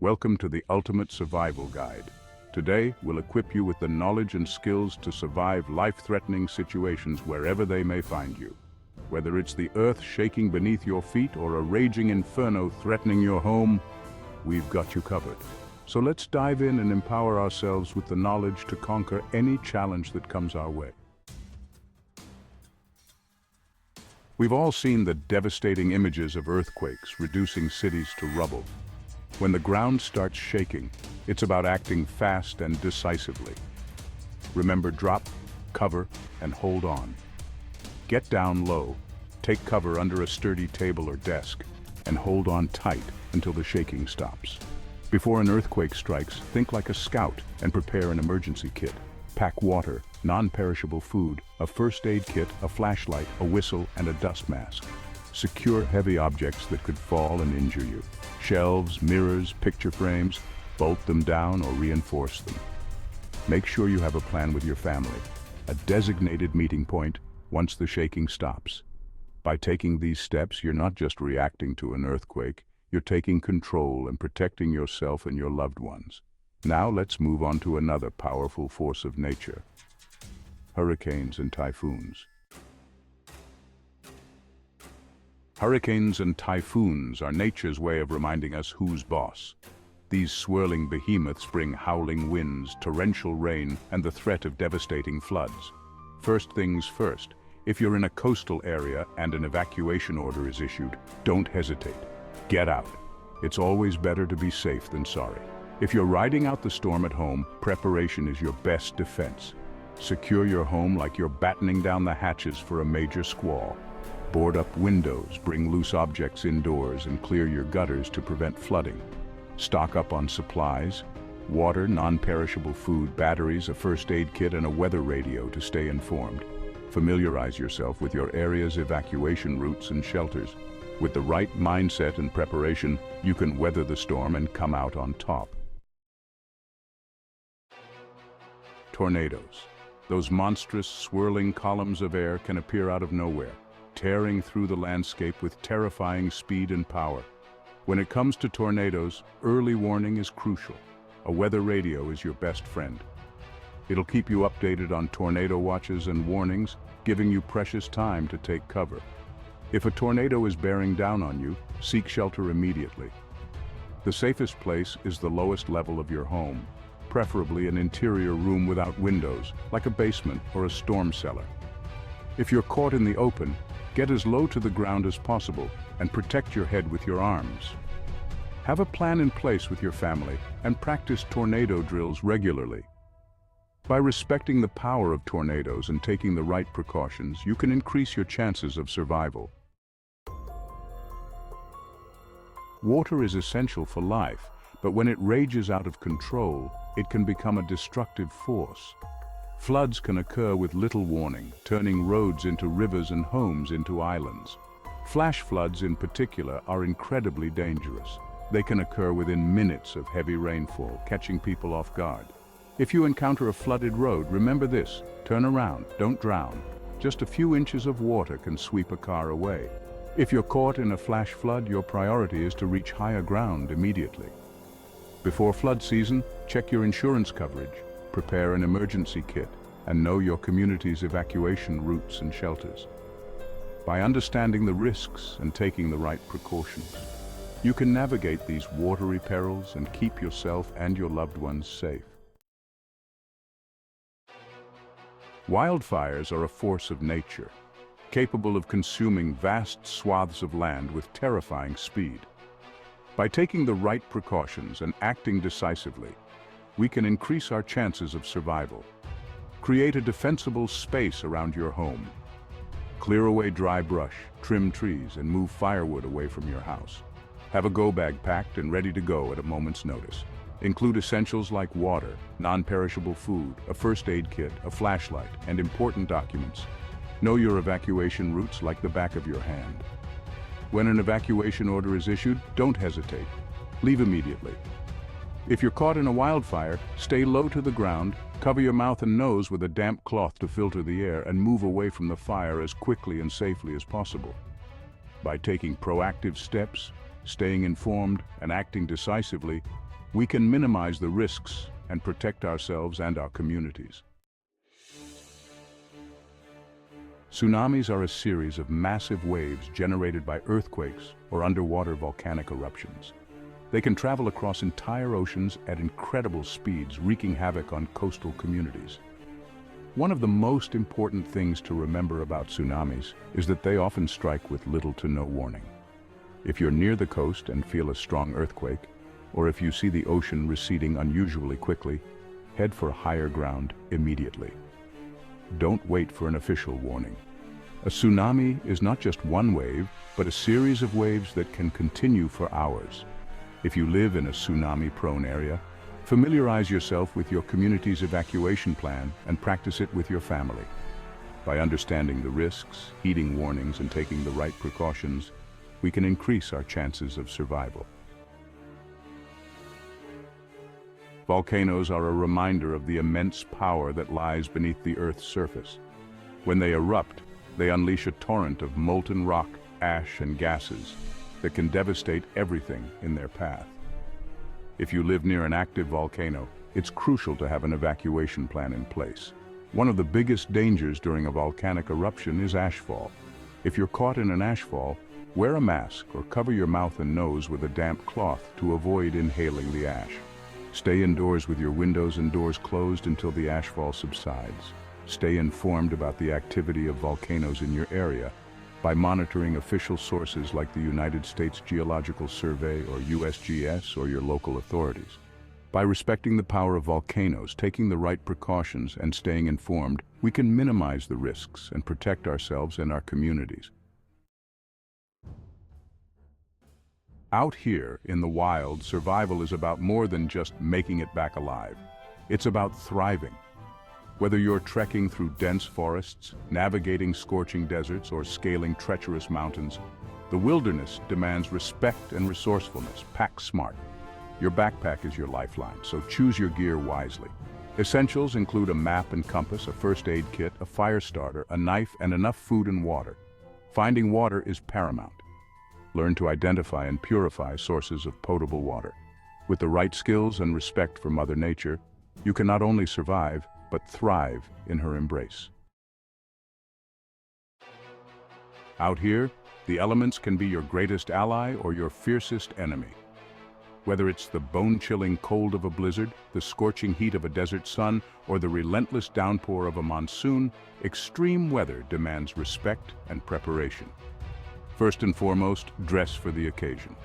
Welcome to the Ultimate Survival Guide. Today, we'll equip you with the knowledge and skills to survive life-threatening situations wherever they may find you. Whether it's the earth shaking beneath your feet or a raging inferno threatening your home, we've got you covered. So let's dive in and empower ourselves with the knowledge to conquer any challenge that comes our way. We've all seen the devastating images of earthquakes reducing cities to rubble. When the ground starts shaking, it's about acting fast and decisively. Remember, drop, cover, and hold on. Get down low, take cover under a sturdy table or desk, and hold on tight until the shaking stops. Before an earthquake strikes, think like a scout and prepare an emergency kit. Pack water, non-perishable food, a first aid kit, a flashlight, a whistle, and a dust mask. Secure heavy objects that could fall and injure you. Shelves, mirrors, picture frames, bolt them down or reinforce them. Make sure you have a plan with your family, a designated meeting point once the shaking stops. By taking these steps, you're not just reacting to an earthquake, you're taking control and protecting yourself and your loved ones. Now let's move on to another powerful force of nature: hurricanes and typhoons. Hurricanes and typhoons are nature's way of reminding us who's boss. These swirling behemoths bring howling winds, torrential rain, and the threat of devastating floods. First things first, if you're in a coastal area and an evacuation order is issued, don't hesitate. Get out. It's always better to be safe than sorry. If you're riding out the storm at home, preparation is your best defense. Secure your home like you're battening down the hatches for a major squall. Board up windows, bring loose objects indoors, and clear your gutters to prevent flooding. Stock up on supplies: water, non-perishable food, batteries, a first aid kit, and a weather radio to stay informed. Familiarize yourself with your area's evacuation routes and shelters. With the right mindset and preparation, you can weather the storm and come out on top. Tornadoes. Those monstrous, swirling columns of air can appear out of nowhere, tearing through the landscape with terrifying speed and power. When it comes to tornadoes, early warning is crucial. A weather radio is your best friend. It'll keep you updated on tornado watches and warnings, giving you precious time to take cover. If a tornado is bearing down on you, seek shelter immediately. The safest place is the lowest level of your home, preferably an interior room without windows, like a basement or a storm cellar. If you're caught in the open, get as low to the ground as possible and protect your head with your arms. Have a plan in place with your family and practice tornado drills regularly. By respecting the power of tornadoes and taking the right precautions, you can increase your chances of survival. Water is essential for life, but when it rages out of control, it can become a destructive force. Floods can occur with little warning, turning roads into rivers and homes into islands. Flash floods in particular are incredibly dangerous. They can occur within minutes of heavy rainfall, catching people off guard. If you encounter a flooded road, remember this: turn around, don't drown. Just a few inches of water can sweep a car away. If you're caught in a flash flood, your priority is to reach higher ground immediately. Before flood season, check your insurance coverage, prepare an emergency kit, and know your community's evacuation routes and shelters. By understanding the risks and taking the right precautions, you can navigate these watery perils and keep yourself and your loved ones safe. Wildfires are a force of nature, capable of consuming vast swaths of land with terrifying speed. By taking the right precautions and acting decisively, we can increase our chances of survival. Create a defensible space around your home. Clear away dry brush, trim trees, and move firewood away from your house. Have a go bag packed and ready to go at a moment's notice. Include essentials like water, non-perishable food, a first aid kit, a flashlight, and important documents. Know your evacuation routes like the back of your hand. When an evacuation order is issued, don't hesitate. Leave immediately. If you're caught in a wildfire, stay low to the ground, cover your mouth and nose with a damp cloth to filter the air, and move away from the fire as quickly and safely as possible. By taking proactive steps, staying informed, and acting decisively, we can minimize the risks and protect ourselves and our communities. Tsunamis are a series of massive waves generated by earthquakes or underwater volcanic eruptions. They can travel across entire oceans at incredible speeds, wreaking havoc on coastal communities. One of the most important things to remember about tsunamis is that they often strike with little to no warning. If you're near the coast and feel a strong earthquake, or if you see the ocean receding unusually quickly, head for higher ground immediately. Don't wait for an official warning. A tsunami is not just one wave, but a series of waves that can continue for hours. If you live in a tsunami-prone area, familiarize yourself with your community's evacuation plan and practice it with your family. By understanding the risks, heeding warnings, and taking the right precautions, we can increase our chances of survival. Volcanoes are a reminder of the immense power that lies beneath the Earth's surface. When they erupt, they unleash a torrent of molten rock, ash, and gases that can devastate everything in their path. If you live near an active volcano, it's crucial to have an evacuation plan in place. One of the biggest dangers during a volcanic eruption is ashfall. If you're caught in an ashfall, wear a mask or cover your mouth and nose with a damp cloth to avoid inhaling the ash. Stay indoors with your windows and doors closed until the ashfall subsides. Stay informed about the activity of volcanoes in your area by monitoring official sources like the United States Geological Survey or USGS or your local authorities. By respecting the power of volcanoes, taking the right precautions, and staying informed, we can minimize the risks and protect ourselves and our communities. Out here, in the wild, survival is about more than just making it back alive. It's about thriving. Whether you're trekking through dense forests, navigating scorching deserts, or scaling treacherous mountains, the wilderness demands respect and resourcefulness. Pack smart. Your backpack is your lifeline, so choose your gear wisely. Essentials include a map and compass, a first aid kit, a fire starter, a knife, and enough food and water. Finding water is paramount. Learn to identify and purify sources of potable water. With the right skills and respect for Mother Nature, you can not only survive, but thrive in her embrace. Out here, the elements can be your greatest ally or your fiercest enemy. Whether it's the bone-chilling cold of a blizzard, the scorching heat of a desert sun, or the relentless downpour of a monsoon, extreme weather demands respect and preparation. First and foremost, dress for the occasion.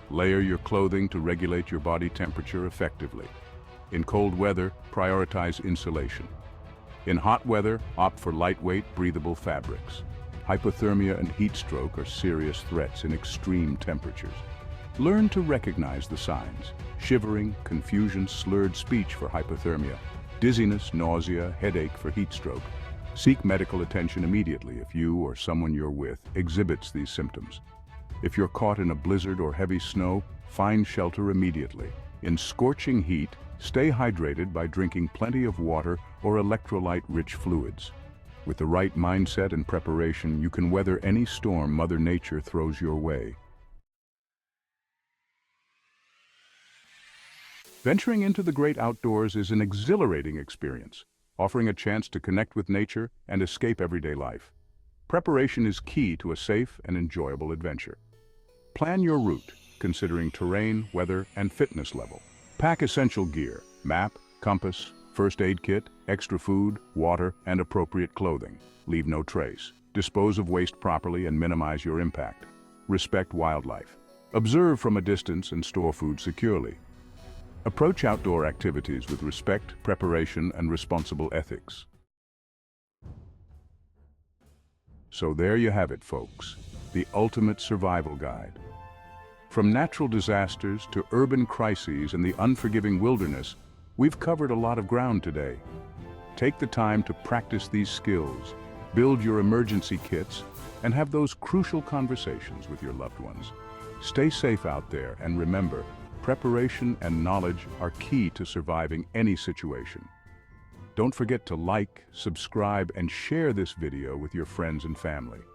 Layer your clothing to regulate your body temperature effectively. In cold weather, prioritize insulation. In hot weather, opt for lightweight, breathable fabrics. Hypothermia and heat stroke are serious threats in extreme temperatures. Learn to recognize the signs: shivering, confusion, slurred speech for hypothermia, dizziness, nausea, headache for heat stroke. Seek medical attention immediately if you or someone you're with exhibits these symptoms. If you're caught in a blizzard or heavy snow, find shelter immediately. In scorching heat, stay hydrated by drinking plenty of water or electrolyte-rich fluids. With the right mindset and preparation, you can weather any storm Mother Nature throws your way. Venturing into the great outdoors is an exhilarating experience, offering a chance to connect with nature and escape everyday life. Preparation is key to a safe and enjoyable adventure. Plan your route, considering terrain, weather, and fitness level. Pack essential gear: map, compass, first aid kit, extra food, water, and appropriate clothing. Leave no trace. Dispose of waste properly and minimize your impact. Respect wildlife. Observe from a distance and store food securely. Approach outdoor activities with respect, preparation, and responsible ethics. So there you have it, folks, the ultimate survival guide. From natural disasters to urban crises and the unforgiving wilderness, we've covered a lot of ground today. Take the time to practice these skills, build your emergency kits, and have those crucial conversations with your loved ones. Stay safe out there, and remember, preparation and knowledge are key to surviving any situation. Don't forget to like, subscribe, and share this video with your friends and family.